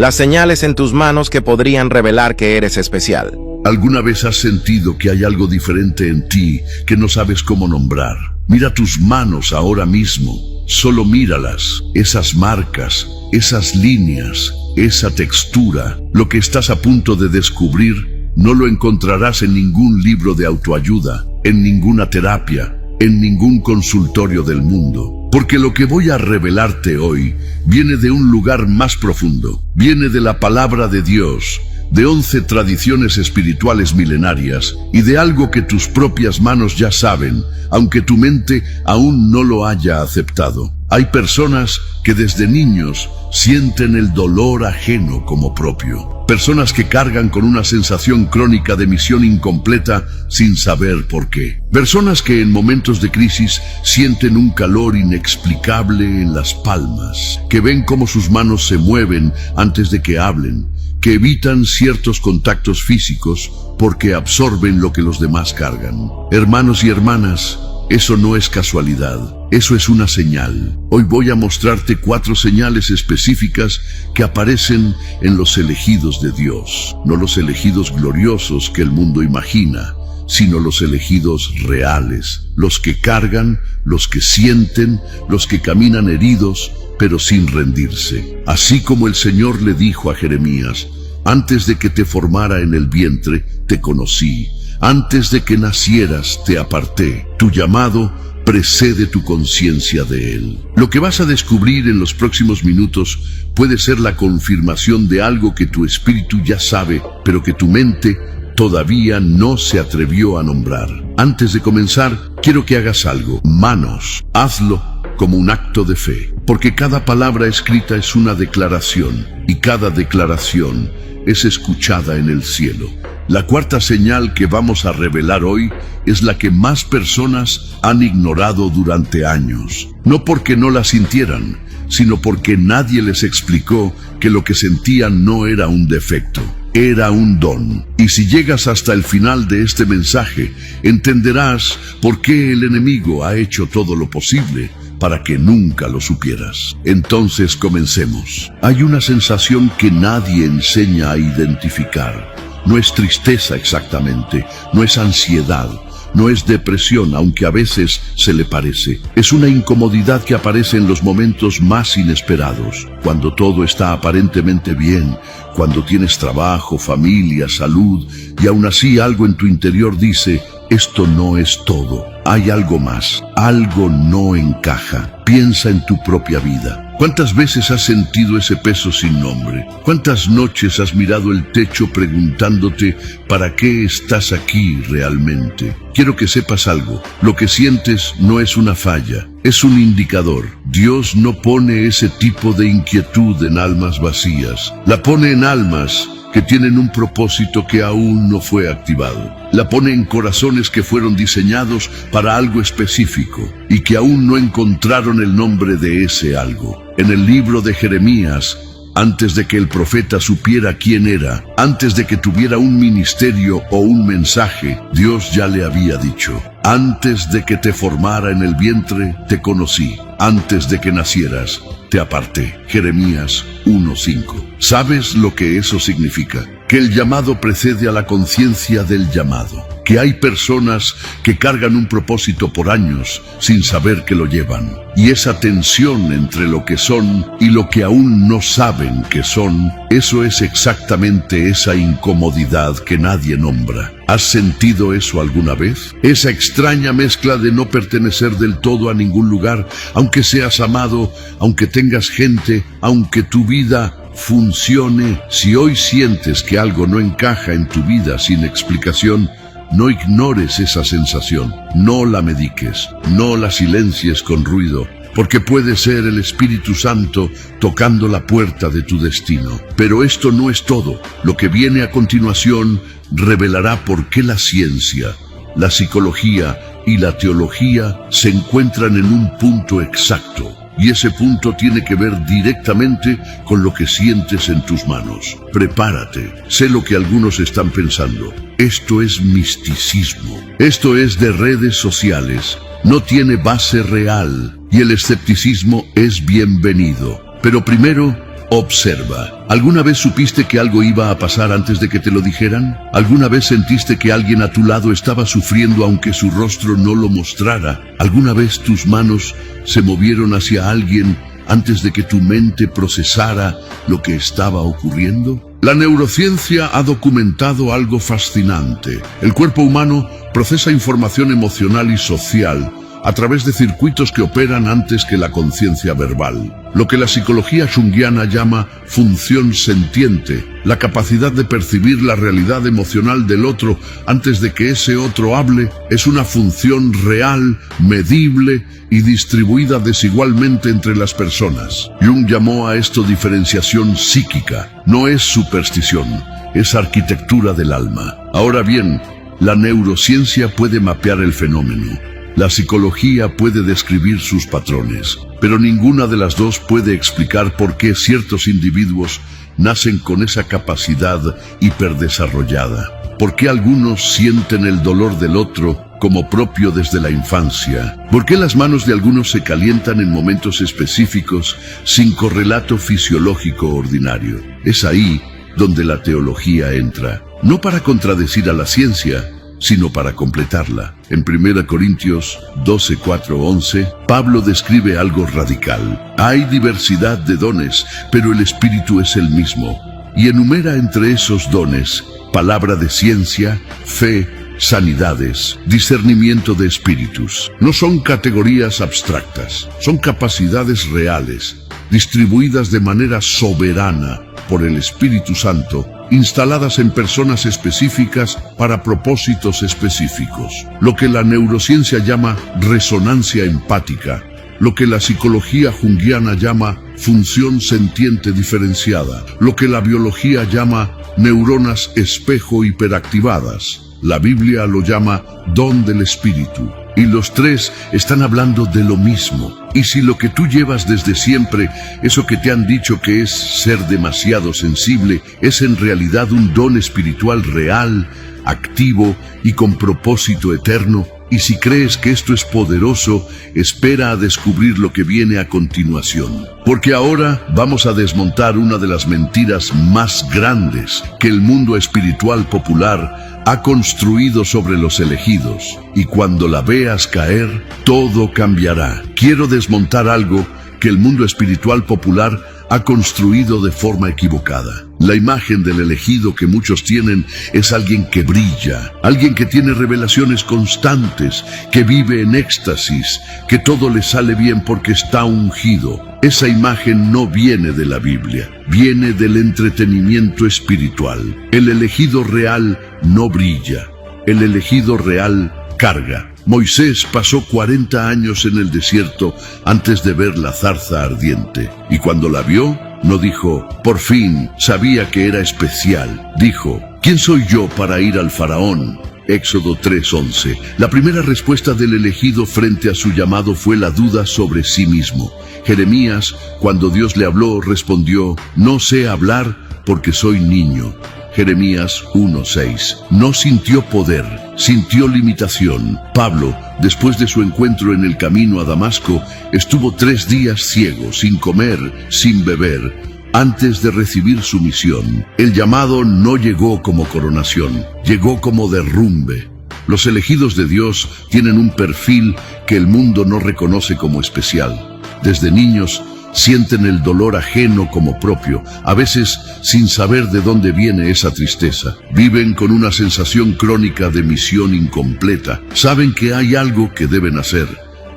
las señales en tus manos que podrían revelar que eres especial. ¿Alguna vez has sentido que hay algo diferente en ti que no sabes cómo nombrar? Mira tus manos ahora mismo, solo míralas, esas marcas, esas líneas, esa textura. Lo que estás a punto de descubrir no lo encontrarás en ningún libro de autoayuda, en ninguna terapia, en ningún consultorio del mundo. Porque lo que voy a revelarte hoy viene de un lugar más profundo, viene de la palabra de Dios, de 11 tradiciones espirituales milenarias y de algo que tus propias manos ya saben, aunque tu mente aún no lo haya aceptado. Hay personas que desde niños sienten el dolor ajeno como propio. Personas que cargan con una sensación crónica de misión incompleta sin saber por qué. Personas que en momentos de crisis sienten un calor inexplicable en las palmas, que ven cómo sus manos se mueven antes de que hablen, que evitan ciertos contactos físicos porque absorben lo que los demás cargan. Hermanos y hermanas, eso no es casualidad, eso es una señal. Hoy voy a mostrarte 4 señales específicas que aparecen en los elegidos de Dios. No los elegidos gloriosos que el mundo imagina, sino los elegidos reales, los que cargan, los que sienten, los que caminan heridos, pero sin rendirse. Así como el Señor le dijo a Jeremías: antes de que te formara en el vientre, te conocí. Antes de que nacieras, te aparté. Tu llamado precede tu conciencia de él. Lo que vas a descubrir en los próximos minutos puede ser la confirmación de algo que tu espíritu ya sabe, pero que tu mente todavía no se atrevió a nombrar. Antes de comenzar, quiero que hagas algo. Manos, hazlo como un acto de fe, porque cada palabra escrita es una declaración, y cada declaración es escuchada en el cielo. La 4ª señal que vamos a revelar hoy es la que más personas han ignorado durante años. No porque no la sintieran, sino porque nadie les explicó que lo que sentían no era un defecto, era un don. Y si llegas hasta el final de este mensaje, entenderás por qué el enemigo ha hecho todo lo posible para que nunca lo supieras. Entonces comencemos. Hay una sensación que nadie enseña a identificar. No es tristeza exactamente, no es ansiedad, no es depresión, aunque a veces se le parece. Es una incomodidad que aparece en los momentos más inesperados, cuando todo está aparentemente bien, cuando tienes trabajo, familia, salud, y aún así algo en tu interior dice: esto no es todo, hay algo más, algo no encaja. Piensa en tu propia vida. ¿Cuántas veces has sentido ese peso sin nombre? ¿Cuántas noches has mirado el techo preguntándote para qué estás aquí realmente? Quiero que sepas algo. Lo que sientes no es una falla, es un indicador. Dios no pone ese tipo de inquietud en almas vacías. La pone en almas que tienen un propósito que aún no fue activado. La pone en corazones que fueron diseñados para algo específico y que aún no encontraron el nombre de ese algo. En el libro de Jeremías, antes de que el profeta supiera quién era, antes de que tuviera un ministerio o un mensaje, Dios ya le había dicho: antes de que te formara en el vientre, te conocí. Antes de que nacieras, te aparté. Jeremías 1:5. ¿Sabes lo que eso significa? Que el llamado precede a la conciencia del llamado. Que hay personas que cargan un propósito por años sin saber que lo llevan. Y esa tensión entre lo que son y lo que aún no saben que son, eso es exactamente esa incomodidad que nadie nombra. ¿Has sentido eso alguna vez? Esa extraña mezcla de no pertenecer del todo a ningún lugar, aunque seas amado, aunque tengas gente, aunque tu vida funcione. Si hoy sientes que algo no encaja en tu vida sin explicación, no ignores esa sensación, no la mediques, no la silencies con ruido, porque puede ser el Espíritu Santo tocando la puerta de tu destino. Pero esto no es todo. Lo que viene a continuación revelará por qué la ciencia, la psicología y la teología se encuentran en un punto exacto. Y ese punto tiene que ver directamente con lo que sientes en tus manos. Prepárate. Sé lo que algunos están pensando. Esto es misticismo. Esto es de redes sociales. No tiene base real. Y el escepticismo es bienvenido. Pero primero, Observa. ¿Alguna vez supiste que algo iba a pasar antes de que te lo dijeran? ¿Alguna vez sentiste que alguien a tu lado estaba sufriendo aunque su rostro no lo mostrara? ¿Alguna vez tus manos se movieron hacia alguien antes de que tu mente procesara lo que estaba ocurriendo? La neurociencia ha documentado algo fascinante. El cuerpo humano procesa información emocional y social a través de circuitos que operan antes que la conciencia verbal. Lo que la psicología junguiana llama función sentiente, la capacidad de percibir la realidad emocional del otro antes de que ese otro hable, es una función real, medible y distribuida desigualmente entre las personas. Jung llamó a esto diferenciación psíquica. No es superstición, es arquitectura del alma. Ahora bien, la neurociencia puede mapear el fenómeno. La psicología puede describir sus patrones, pero ninguna de las dos puede explicar por qué ciertos individuos nacen con esa capacidad hiperdesarrollada. ¿Por qué algunos sienten el dolor del otro como propio desde la infancia? ¿Por qué las manos de algunos se calientan en momentos específicos sin correlato fisiológico ordinario? Es ahí donde la teología entra, no para contradecir a la ciencia, sino para completarla. En 1 Corintios 12, 4, 11, Pablo describe algo radical. Hay diversidad de dones, pero el Espíritu es el mismo. Y enumera entre esos dones palabra de ciencia, fe, sanidades, discernimiento de espíritus. No son categorías abstractas, son capacidades reales, distribuidas de manera soberana por el Espíritu Santo, instaladas en personas específicas para propósitos específicos. Lo que la neurociencia llama resonancia empática, lo que la psicología junguiana llama función sentiente diferenciada, lo que la biología llama neuronas espejo hiperactivadas. La Biblia lo llama don del Espíritu. Y los tres están hablando de lo mismo. Y si lo que tú llevas desde siempre, eso que te han dicho que es ser demasiado sensible, es en realidad un don espiritual real, activo y con propósito eterno, y si crees que esto es poderoso, espera a descubrir lo que viene a continuación. Porque ahora vamos a desmontar una de las mentiras más grandes que el mundo espiritual popular ha construido sobre los elegidos, y cuando la veas caer, todo cambiará. Quiero desmontar algo que el mundo espiritual popular ha construido de forma equivocada. La imagen del elegido que muchos tienen es alguien que brilla, alguien que tiene revelaciones constantes, que vive en éxtasis, que todo le sale bien porque está ungido. Esa imagen no viene de la Biblia, viene del entretenimiento espiritual. El elegido real no brilla, el elegido real carga. Moisés pasó 40 años en el desierto antes de ver la zarza ardiente, y cuando la vio, no dijo, por fin, sabía que era especial. Dijo, ¿quién soy yo para ir al faraón? Éxodo 3:11. La primera respuesta del elegido frente a su llamado fue la duda sobre sí mismo. Jeremías, cuando Dios le habló, respondió, no sé hablar porque soy niño. Jeremías 1:6. No sintió poder, sintió limitación. Pablo, después de su encuentro en el camino a Damasco, estuvo 3 días ciego, sin comer, sin beber, antes de recibir su misión. El llamado no llegó como coronación, llegó como derrumbe. Los elegidos de Dios tienen un perfil que el mundo no reconoce como especial. Desde niños, sienten el dolor ajeno como propio, a veces sin saber de dónde viene esa tristeza. Viven con una sensación crónica de misión incompleta. Saben que hay algo que deben hacer,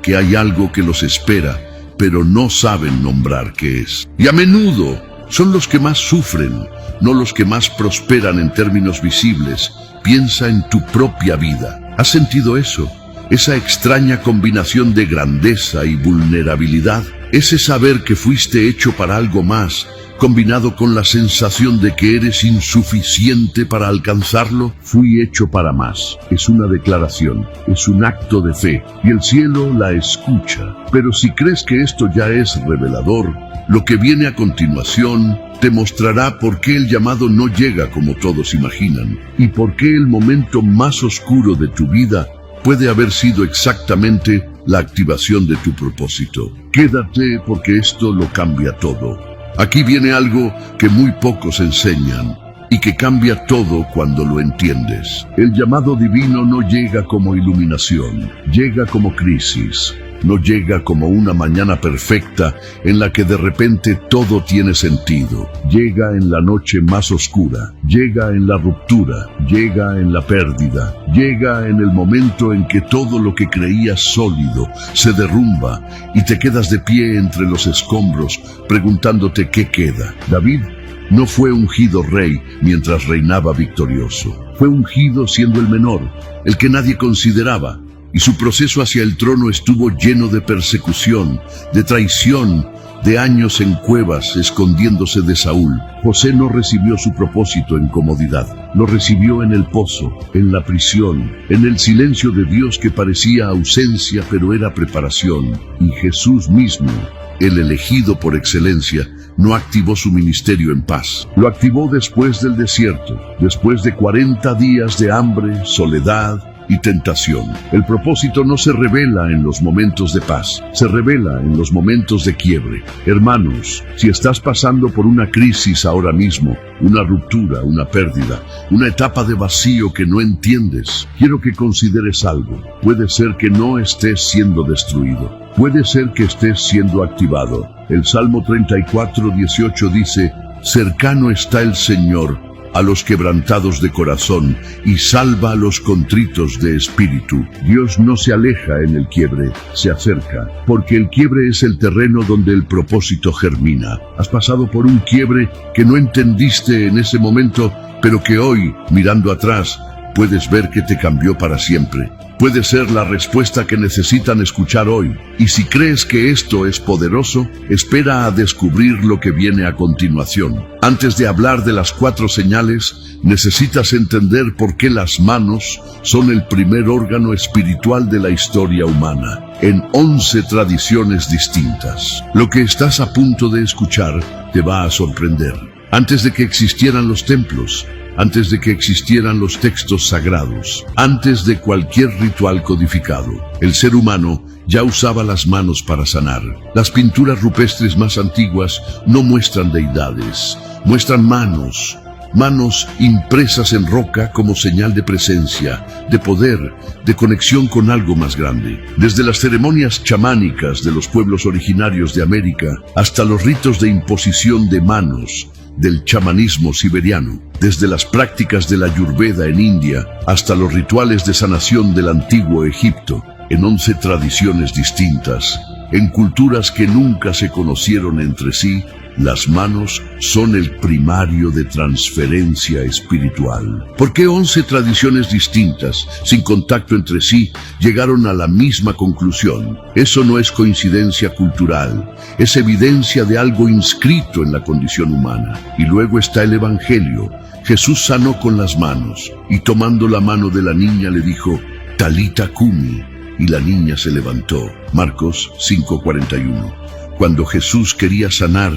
que hay algo que los espera, pero no saben nombrar qué es. Y a menudo son los que más sufren, no los que más prosperan en términos visibles. Piensa en tu propia vida. ¿Has sentido eso? Esa extraña combinación de grandeza y vulnerabilidad. Ese saber que fuiste hecho para algo más, combinado con la sensación de que eres insuficiente para alcanzarlo. Fui hecho para más. Es una declaración, es un acto de fe, y el cielo la escucha. Pero si crees que esto ya es revelador, lo que viene a continuación te mostrará por qué el llamado no llega como todos imaginan, y por qué el momento más oscuro de tu vida puede haber sido exactamente la activación de tu propósito. Quédate porque esto lo cambia todo. Aquí viene algo que muy pocos enseñan y que cambia todo cuando lo entiendes. El llamado divino no llega como iluminación, llega como crisis. No llega como una mañana perfecta en la que de repente todo tiene sentido. Llega en la noche más oscura, llega en la ruptura, llega en la pérdida, llega en el momento en que todo lo que creías sólido se derrumba y te quedas de pie entre los escombros preguntándote qué queda. David no fue ungido rey mientras reinaba victorioso. Fue ungido siendo el menor, el que nadie consideraba. Y su proceso hacia el trono estuvo lleno de persecución, de traición, de años en cuevas escondiéndose de Saúl. José no recibió su propósito en comodidad, lo recibió en el pozo, en la prisión, en el silencio de Dios que parecía ausencia pero era preparación. Y Jesús mismo, el elegido por excelencia, no activó su ministerio en paz. Lo activó después del desierto, después de 40 días de hambre, soledad y tentación. El propósito no se revela en los momentos de paz, se revela en los momentos de quiebre. Hermanos, si estás pasando por una crisis ahora mismo, una ruptura, una pérdida, una etapa de vacío que no entiendes, quiero que consideres algo. Puede ser que no estés siendo destruido, puede ser que estés siendo activado. El Salmo 34:18 dice: cercano está el Señor a los quebrantados de corazón y salva a los contritos de espíritu. Dios no se aleja en el quiebre, se acerca, porque el quiebre es el terreno donde el propósito germina. Has pasado por un quiebre que no entendiste en ese momento, pero que hoy, mirando atrás, puedes ver que te cambió para siempre. Puede ser la respuesta que necesitan escuchar hoy. Y si crees que esto es poderoso, espera a descubrir lo que viene a continuación. Antes de hablar de las 4 señales, necesitas entender por qué las manos son el primer órgano espiritual de la historia humana, en 11 tradiciones distintas. Lo que estás a punto de escuchar te va a sorprender. Antes de que existieran los templos, antes de que existieran los textos sagrados, antes de cualquier ritual codificado, el ser humano ya usaba las manos para sanar. Las pinturas rupestres más antiguas no muestran deidades, muestran manos impresas en roca como señal de presencia, de poder, de conexión con algo más grande. Desde las ceremonias chamánicas de los pueblos originarios de América hasta los ritos de imposición de manos del chamanismo siberiano, desde las prácticas de la Ayurveda en India hasta los rituales de sanación del antiguo Egipto, en 11 tradiciones distintas, en culturas que nunca se conocieron entre sí, las manos son el primario de transferencia espiritual. ¿Por qué 11 tradiciones distintas, sin contacto entre sí, llegaron a la misma conclusión? Eso no es coincidencia cultural, es evidencia de algo inscrito en la condición humana. Y luego está el Evangelio. Jesús sanó con las manos, y tomando la mano de la niña le dijo: Talita cumi, y la niña se levantó. Marcos 5:41. Cuando Jesús quería sanar,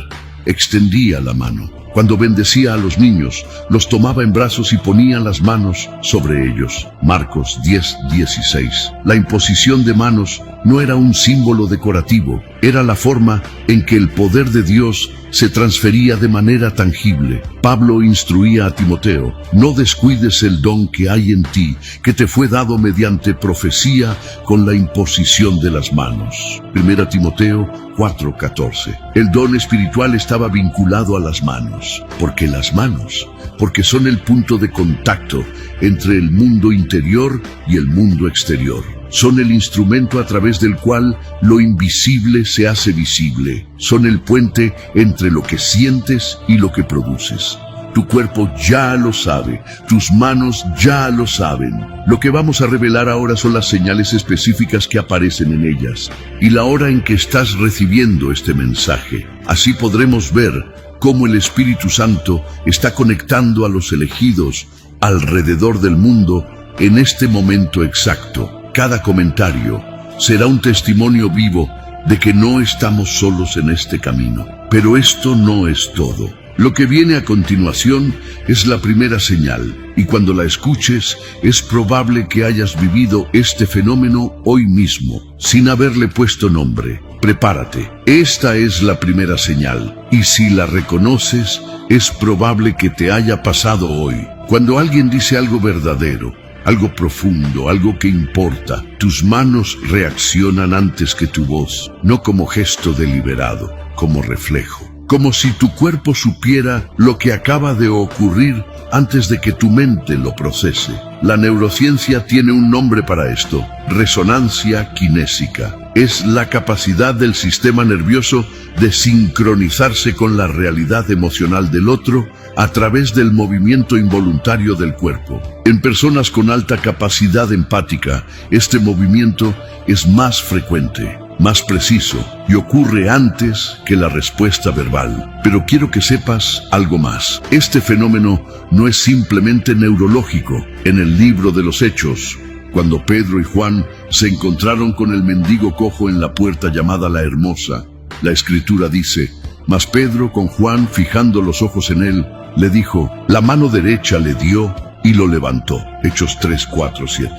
extendía la mano. Cuando bendecía a los niños, los tomaba en brazos y ponía las manos sobre ellos. Marcos 10:16. La imposición de manos no era un símbolo decorativo, era la forma en que el poder de Dios se transfería de manera tangible. Pablo instruía a Timoteo: no descuides el don que hay en ti, que te fue dado mediante profecía con la imposición de las manos. 1 Timoteo 4:14. El don espiritual estaba vinculado a las manos, porque son el punto de contacto entre el mundo interior y el mundo exterior. Son el instrumento a través del cual lo invisible se hace visible. Son el puente entre lo que sientes y lo que produces. Tu cuerpo ya lo sabe, tus manos ya lo saben. Lo que vamos a revelar ahora son las señales específicas que aparecen en ellas y la hora en que estás recibiendo este mensaje. Así podremos ver cómo el Espíritu Santo está conectando a los elegidos alrededor del mundo en este momento exacto. Cada comentario será un testimonio vivo de que no estamos solos en este camino. Pero esto no es todo. Lo que viene a continuación es la primera señal, y cuando la escuches, es probable que hayas vivido este fenómeno hoy mismo, sin haberle puesto nombre. prepárate. Esta es la primera señal, y si la reconoces, es probable que te haya pasado hoy. Cuando alguien dice algo verdadero, algo profundo, algo que importa, tus manos reaccionan antes que tu voz, no como gesto deliberado, como reflejo. Como si tu cuerpo supiera lo que acaba de ocurrir antes de que tu mente lo procese. La neurociencia tiene un nombre para esto: resonancia kinésica. Es la capacidad del sistema nervioso de sincronizarse con la realidad emocional del otro a través del movimiento involuntario del cuerpo. En personas con alta capacidad empática, este movimiento es más frecuente, más preciso, y ocurre antes que la respuesta verbal. Pero quiero que sepas algo más. Este fenómeno no es simplemente neurológico. En el libro de los Hechos, cuando Pedro y Juan se encontraron con el mendigo cojo en la puerta llamada La Hermosa, la Escritura dice: mas Pedro, con Juan fijando los ojos en él, le dijo, la mano derecha le dio y lo levantó. Hechos 3, 4, 7.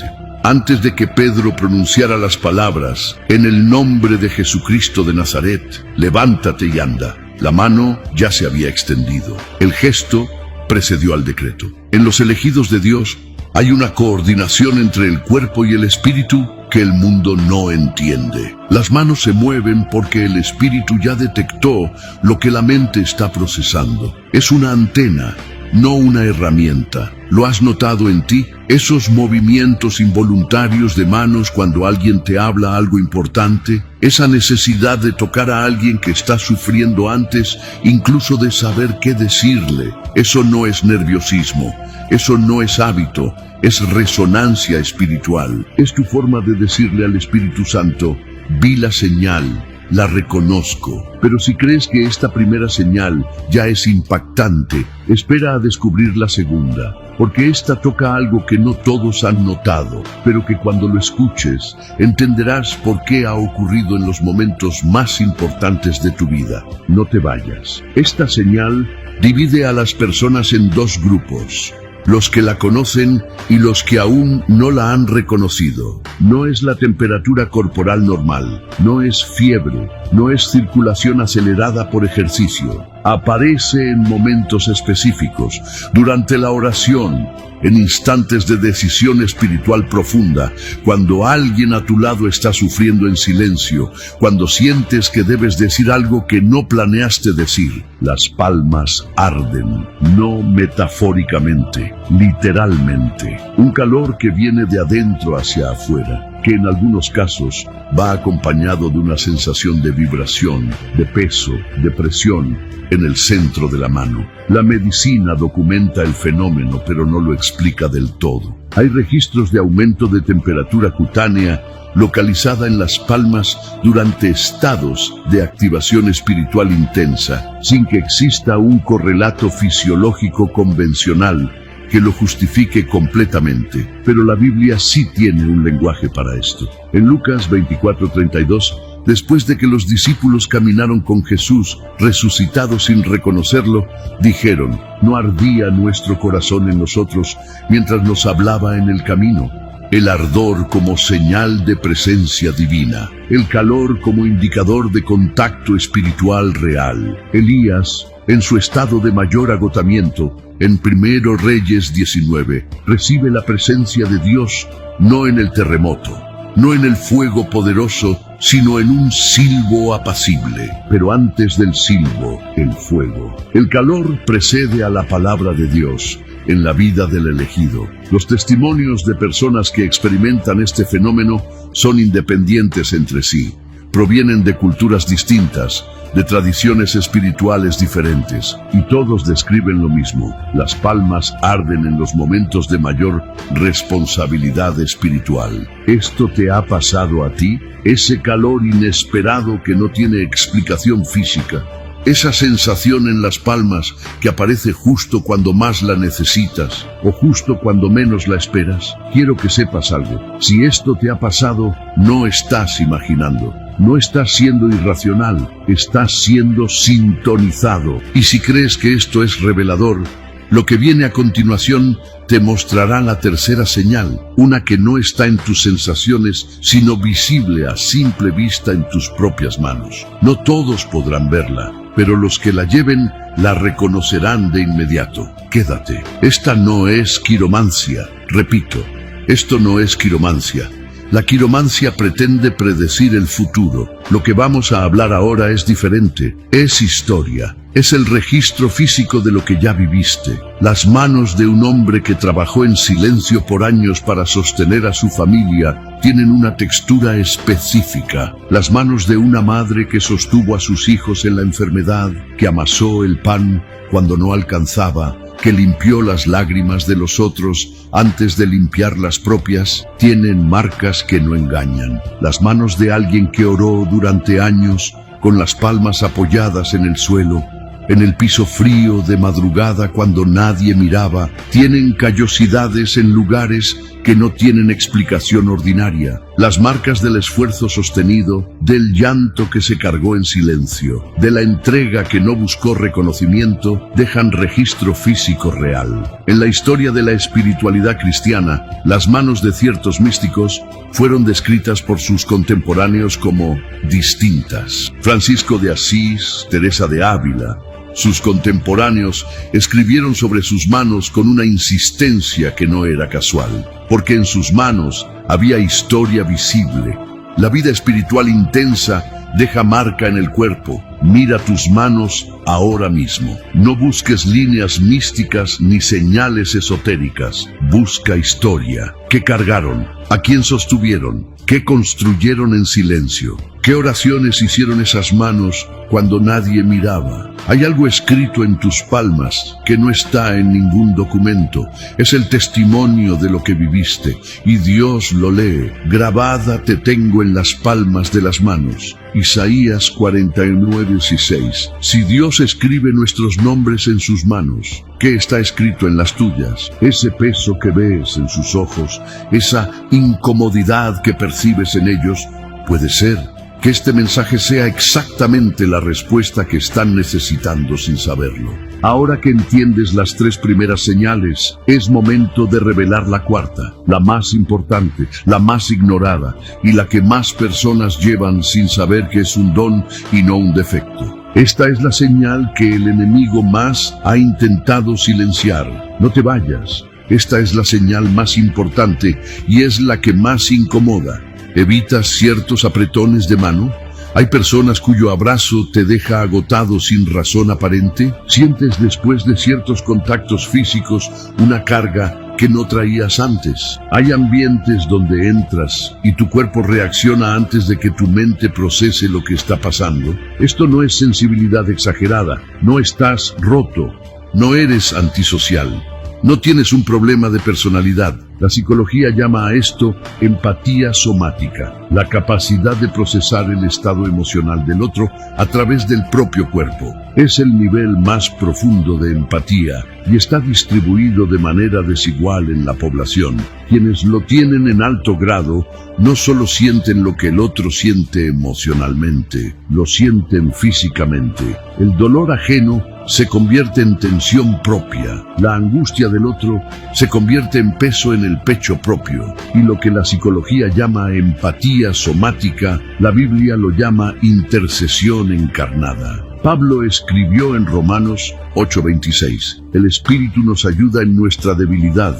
Antes de que Pedro pronunciara las palabras, en el nombre de Jesucristo de Nazaret, levántate y anda, la mano ya se había extendido. El gesto precedió al decreto. En los elegidos de Dios hay una coordinación entre el cuerpo y el espíritu que el mundo no entiende. Las manos se mueven porque el espíritu ya detectó lo que la mente está procesando. Es una antena, no una herramienta. ¿Lo has notado en ti? Esos movimientos involuntarios de manos cuando alguien te habla algo importante, esa necesidad de tocar a alguien que está sufriendo antes, incluso de saber qué decirle. Eso no es nerviosismo, eso no es hábito, es resonancia espiritual. Es tu forma de decirle al Espíritu Santo, vi la señal, la reconozco. Pero si crees que esta primera señal ya es impactante, espera a descubrir la segunda, porque esta toca algo que no todos han notado, pero que cuando lo escuches, entenderás por qué ha ocurrido en los momentos más importantes de tu vida. No te vayas. Esta señal divide a las personas en dos grupos: los que la conocen y los que aún no la han reconocido. No es la temperatura corporal normal, no es fiebre, no es circulación acelerada por ejercicio. Aparece en momentos específicos, durante la oración, en instantes de decisión espiritual profunda, cuando alguien a tu lado está sufriendo en silencio, cuando sientes que debes decir algo que no planeaste decir. Las palmas arden, no metafóricamente, literalmente. Un calor que viene de adentro hacia afuera, que en algunos casos va acompañado de una sensación de vibración, de peso, de presión en el centro de la mano. La medicina documenta el fenómeno, pero no lo explica del todo. Hay registros de aumento de temperatura cutánea localizada en las palmas durante estados de activación espiritual intensa, sin que exista un correlato fisiológico convencional que lo justifique completamente. Pero la Biblia sí tiene un lenguaje para esto. En Lucas 24:32, después de que los discípulos caminaron con Jesús, resucitado sin reconocerlo, dijeron, ¿no ardía nuestro corazón en nosotros mientras nos hablaba en el camino? El ardor como señal de presencia divina, el calor como indicador de contacto espiritual real. Elías, en su estado de mayor agotamiento, en 1 Reyes 19, recibe la presencia de Dios no en el terremoto, no en el fuego poderoso, sino en un silbo apacible. Pero antes del silbo, el fuego. El calor precede a la palabra de Dios en la vida del elegido. Los testimonios de personas que experimentan este fenómeno son independientes entre sí. Provienen de culturas distintas, de tradiciones espirituales diferentes, y todos describen lo mismo. Las palmas arden en los momentos de mayor responsabilidad espiritual. ¿Esto te ha pasado a ti? Ese calor inesperado que no tiene explicación física. Esa sensación en las palmas que aparece justo cuando más la necesitas o justo cuando menos la esperas. Quiero que sepas algo. Si esto te ha pasado, no estás imaginando. No estás siendo irracional, estás siendo sintonizado. Y si crees que esto es revelador, Lo que viene a continuación te mostrará la tercera señal, una que no está en tus sensaciones, sino visible a simple vista en tus propias manos. No todos podrán verla, pero los que la lleven la reconocerán de inmediato. Quédate. Esta no es quiromancia. Repito, esto no es quiromancia. La quiromancia pretende predecir el futuro. Lo que vamos a hablar ahora es diferente. Es historia. Es el registro físico de lo que ya viviste. Las manos de un hombre que trabajó en silencio por años para sostener a su familia tienen una textura específica. Las manos de una madre que sostuvo a sus hijos en la enfermedad, que amasó el pan cuando no alcanzaba, que limpió las lágrimas de los otros antes de limpiar las propias, tienen marcas que no engañan. Las manos de alguien que oró durante años con las palmas apoyadas en el suelo, en el piso frío de madrugada cuando nadie miraba, tienen callosidades en lugares que no tienen explicación ordinaria. Las marcas del esfuerzo sostenido, del llanto que se cargó en silencio, de la entrega que no buscó reconocimiento, dejan registro físico real. En la historia de la espiritualidad cristiana, las manos de ciertos místicos fueron descritas por sus contemporáneos como distintas. Francisco de Asís, Teresa de Ávila, sus contemporáneos escribieron sobre sus manos con una insistencia que no era casual, porque en sus manos había historia visible. La vida espiritual intensa deja marca en el cuerpo. Mira tus manos ahora mismo. No busques líneas místicas ni señales esotéricas. Busca historia. ¿Qué cargaron? ¿A quién sostuvieron? ¿Qué construyeron en silencio? ¿Qué oraciones hicieron esas manos cuando nadie miraba? Hay algo escrito en tus palmas que no está en ningún documento. Es el testimonio de lo que viviste, y Dios lo lee. Grabada te tengo en las palmas de las manos. Isaías 49:6. Si Dios escribe nuestros nombres en sus manos, ¿qué está escrito en las tuyas? Ese peso que ves en sus ojos, esa incomodidad que percibes en ellos, puede ser que este mensaje sea exactamente la respuesta que están necesitando sin saberlo. Ahora que entiendes las tres primeras señales, es momento de revelar la cuarta, la más importante, la más ignorada y la que más personas llevan sin saber que es un don y no un defecto. Esta es la señal que el enemigo más ha intentado silenciar. No te vayas. Esta es la señal más importante y es la que más incomoda. ¿Evitas ciertos apretones de mano? ¿Hay personas cuyo abrazo te deja agotado sin razón aparente? ¿Sientes después de ciertos contactos físicos una carga que no traías antes? ¿Hay ambientes donde entras y tu cuerpo reacciona antes de que tu mente procese lo que está pasando? Esto no es sensibilidad exagerada. No estás roto. No eres antisocial. No tienes un problema de personalidad. La psicología llama a esto empatía somática, la capacidad de procesar el estado emocional del otro a través del propio cuerpo. Es el nivel más profundo de empatía y está distribuido de manera desigual en la población. Quienes lo tienen en alto grado no solo sienten lo que el otro siente emocionalmente, lo sienten físicamente. El dolor ajeno se convierte en tensión propia. La angustia del otro se convierte en peso en el pecho propio. Y lo que la psicología llama empatía somática, la Biblia lo llama intercesión encarnada. Pablo escribió en Romanos 8:26, el Espíritu nos ayuda en nuestra debilidad,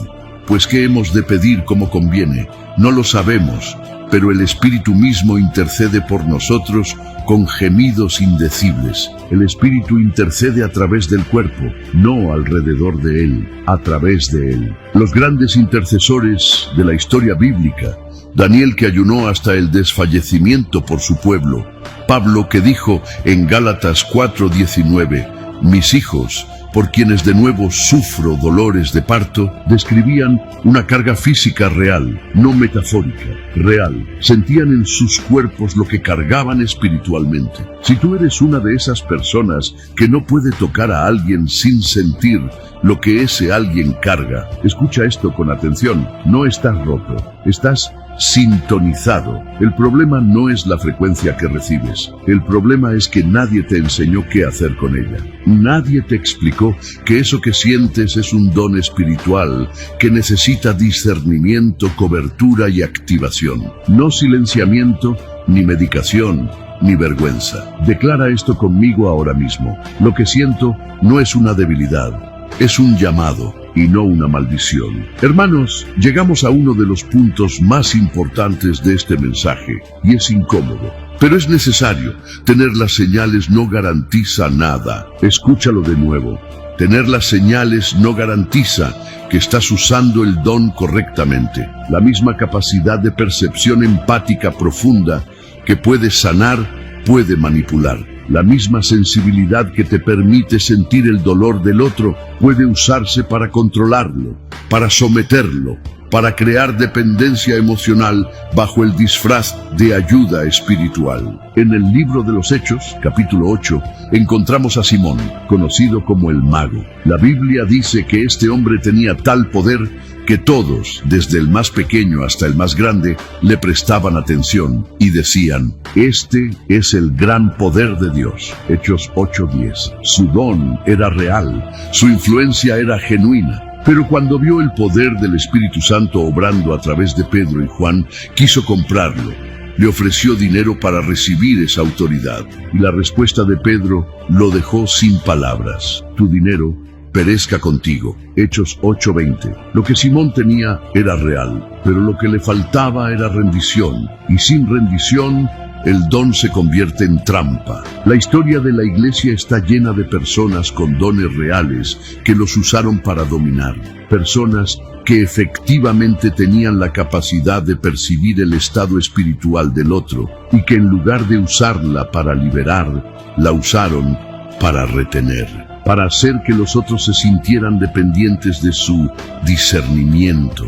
pues ¿qué hemos de pedir como conviene? No lo sabemos, pero el Espíritu mismo intercede por nosotros con gemidos indecibles. El Espíritu intercede a través del cuerpo, no alrededor de él, a través de él. Los grandes intercesores de la historia bíblica, Daniel que ayunó hasta el desfallecimiento por su pueblo, Pablo que dijo en Gálatas 4:19, mis hijos, por quienes de nuevo sufro dolores de parto, describían una carga física real, no metafórica, real. Sentían en sus cuerpos lo que cargaban espiritualmente. Si tú eres una de esas personas que no puede tocar a alguien sin sentir lo que ese alguien carga, escucha esto con atención. No estás roto, estás sintonizado. El problema no es la frecuencia que recibes. El problema es que nadie te enseñó qué hacer con ella. Nadie te explicó que eso que sientes es un don espiritual que necesita discernimiento, cobertura y activación. No silenciamiento, ni medicación, ni vergüenza. Declara esto conmigo ahora mismo. Lo que siento no es una debilidad, es un llamado y no una maldición. Hermanos, llegamos a uno de los puntos más importantes de este mensaje, y es incómodo, pero es necesario. Tener las señales no garantiza nada. Escúchalo de nuevo. Tener las señales no garantiza que estás usando el don correctamente. La misma capacidad de percepción empática profunda que puede sanar, puede manipular. La misma sensibilidad que te permite sentir el dolor del otro puede usarse para controlarlo, para someterlo, para crear dependencia emocional bajo el disfraz de ayuda espiritual. En el libro de los Hechos, capítulo 8, encontramos a Simón, conocido como el mago. La Biblia dice que este hombre tenía tal poder que todos, desde el más pequeño hasta el más grande, le prestaban atención y decían: este es el gran poder de Dios. Hechos 8:10. Su don era real, su influencia era genuina. Pero cuando vio el poder del Espíritu Santo obrando a través de Pedro y Juan, quiso comprarlo. Le ofreció dinero para recibir esa autoridad. Y la respuesta de Pedro lo dejó sin palabras. Tu dinero perezca contigo. Hechos 8:20. Lo que Simón tenía era real, pero lo que le faltaba era rendición. Y sin rendición, el don se convierte en trampa. La historia de la iglesia está llena de personas con dones reales que los usaron para dominar. Personas que efectivamente tenían la capacidad de percibir el estado espiritual del otro y que en lugar de usarla para liberar, la usaron para retener, para hacer que los otros se sintieran dependientes de su discernimiento,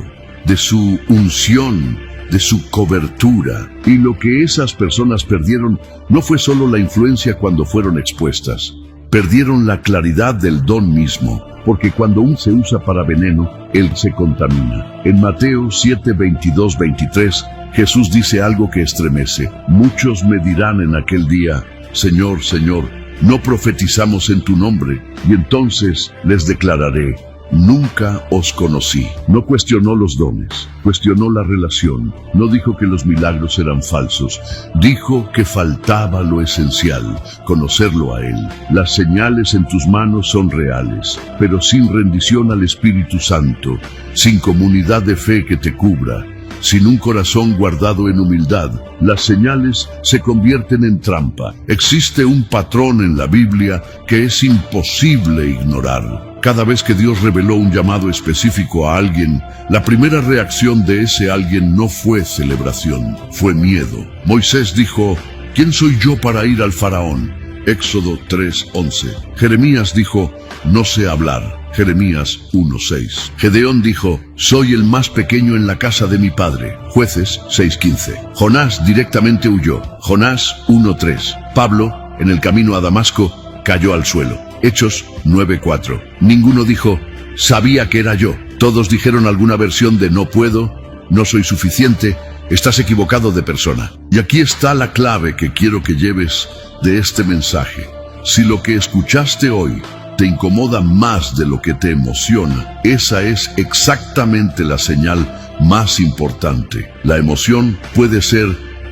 de su unción, de su cobertura. Y lo que esas personas perdieron no fue solo la influencia cuando fueron expuestas. Perdieron la claridad del don mismo, porque cuando uno se usa para veneno, él se contamina. En Mateo 7:22-23, Jesús dice algo que estremece. Muchos me dirán en aquel día: Señor, Señor, no profetizamos en tu nombre. Y entonces les declararé: nunca os conocí. No cuestionó los dones, cuestionó la relación. No dijo que los milagros eran falsos. Dijo que faltaba lo esencial, conocerlo a Él. Las señales en tus manos son reales, pero sin rendición al Espíritu Santo, sin comunidad de fe que te cubra, sin un corazón guardado en humildad, las señales se convierten en trampa. Existe un patrón en la Biblia que es imposible ignorar. Cada vez que Dios reveló un llamado específico a alguien, la primera reacción de ese alguien no fue celebración, fue miedo. Moisés dijo: ¿quién soy yo para ir al faraón? Éxodo 3:11. Jeremías dijo: no sé hablar. Jeremías 1:6. Gedeón dijo: soy el más pequeño en la casa de mi padre. Jueces 6:15. Jonás directamente huyó. Jonás 1:3. Pablo, en el camino a Damasco, cayó al suelo. Hechos 9:4. Ninguno dijo: sabía que era yo. Todos dijeron alguna versión de no puedo, no soy suficiente, estás equivocado de persona. Y aquí está la clave que quiero que lleves de este mensaje. Si lo que escuchaste hoy te incomoda más de lo que te emociona, esa es exactamente la señal más importante. La emoción puede ser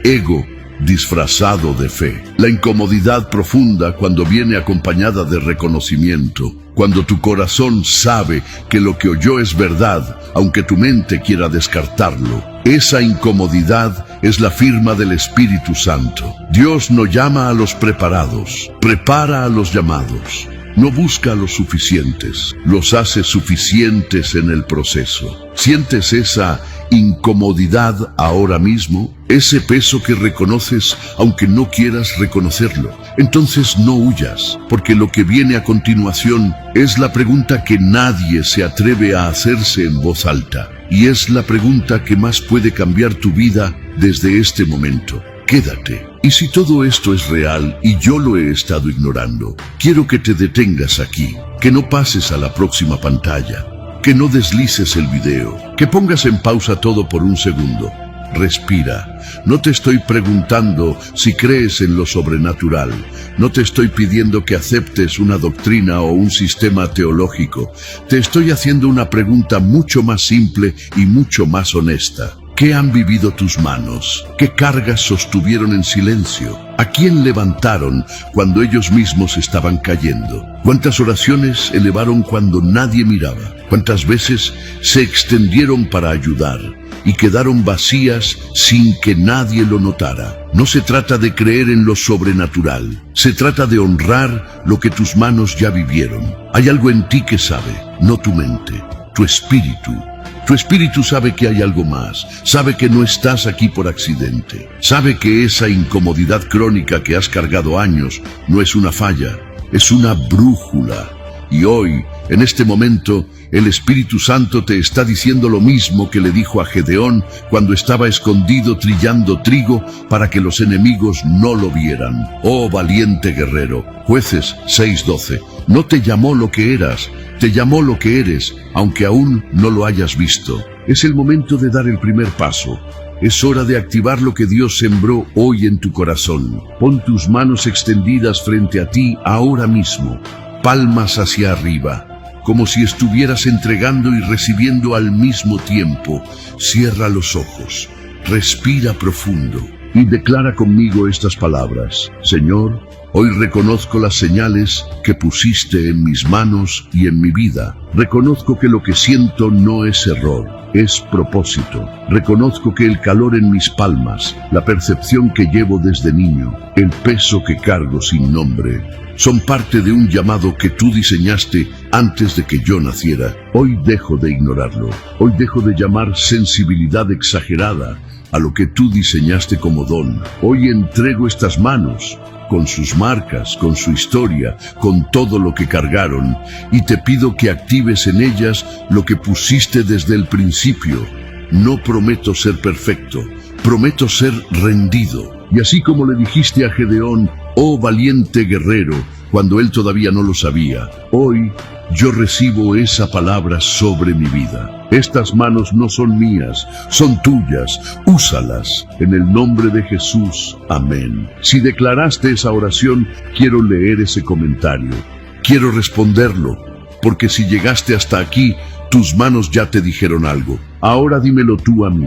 ego disfrazado de fe. La incomodidad profunda cuando viene acompañada de reconocimiento, cuando tu corazón sabe que lo que oyó es verdad, aunque tu mente quiera descartarlo. Esa incomodidad es la firma del Espíritu Santo. Dios no llama a los preparados, prepara a los llamados. No busca a los suficientes, los hace suficientes en el proceso. ¿Sientes esa incomodidad ahora mismo? Ese peso que reconoces aunque no quieras reconocerlo. Entonces no huyas, porque lo que viene a continuación es la pregunta que nadie se atreve a hacerse en voz alta. Y es la pregunta que más puede cambiar tu vida desde este momento. Quédate. Y si todo esto es real y yo lo he estado ignorando, quiero que te detengas aquí, que no pases a la próxima pantalla, que no deslices el video, que pongas en pausa todo por un segundo. respira. No te estoy preguntando si crees en lo sobrenatural. No te estoy pidiendo que aceptes una doctrina o un sistema teológico. Te estoy haciendo una pregunta mucho más simple y mucho más honesta. ¿Qué han vivido tus manos? ¿Qué cargas sostuvieron en silencio? ¿A quién levantaron cuando ellos mismos estaban cayendo? ¿Cuántas oraciones elevaron cuando nadie miraba? ¿Cuántas veces se extendieron para ayudar y quedaron vacías sin que nadie lo notara? No se trata de creer en lo sobrenatural, se trata de honrar lo que tus manos ya vivieron. Hay algo en ti que sabe, no tu mente, tu espíritu. Tu espíritu sabe que hay algo más, sabe que no estás aquí por accidente, sabe que esa incomodidad crónica que has cargado años no es una falla, es una brújula. Y hoy, en este momento, el Espíritu Santo te está diciendo lo mismo que le dijo a Gedeón cuando estaba escondido trillando trigo para que los enemigos no lo vieran. Oh valiente guerrero, Jueces 6:12, no te llamó lo que eras, te llamó lo que eres, aunque aún no lo hayas visto. Es el momento de dar el primer paso. Es hora de activar lo que Dios sembró hoy en tu corazón. Pon tus manos extendidas frente a ti ahora mismo, palmas hacia arriba, como si estuvieras entregando y recibiendo al mismo tiempo. Cierra los ojos, respira profundo y declara conmigo estas palabras. Señor, hoy reconozco las señales que pusiste en mis manos y en mi vida. Reconozco que lo que siento no es error, es propósito. Reconozco que el calor en mis palmas, la percepción que llevo desde niño, el peso que cargo sin nombre, son parte de un llamado que tú diseñaste antes de que yo naciera. Hoy dejo de ignorarlo. Hoy dejo de llamar sensibilidad exagerada a lo que tú diseñaste como don. Hoy entrego estas manos, con sus marcas, con su historia, con todo lo que cargaron, y te pido que actives en ellas lo que pusiste desde el principio. No prometo ser perfecto, prometo ser rendido. Y así como le dijiste a Gedeón, oh valiente guerrero, cuando él todavía no lo sabía, hoy yo recibo esa palabra sobre mi vida. Estas manos no son mías, son tuyas. Úsalas en el nombre de Jesús. Amén. Si declaraste esa oración, quiero leer ese comentario. Quiero responderlo, porque si llegaste hasta aquí, tus manos ya te dijeron algo. Ahora dímelo tú a mí.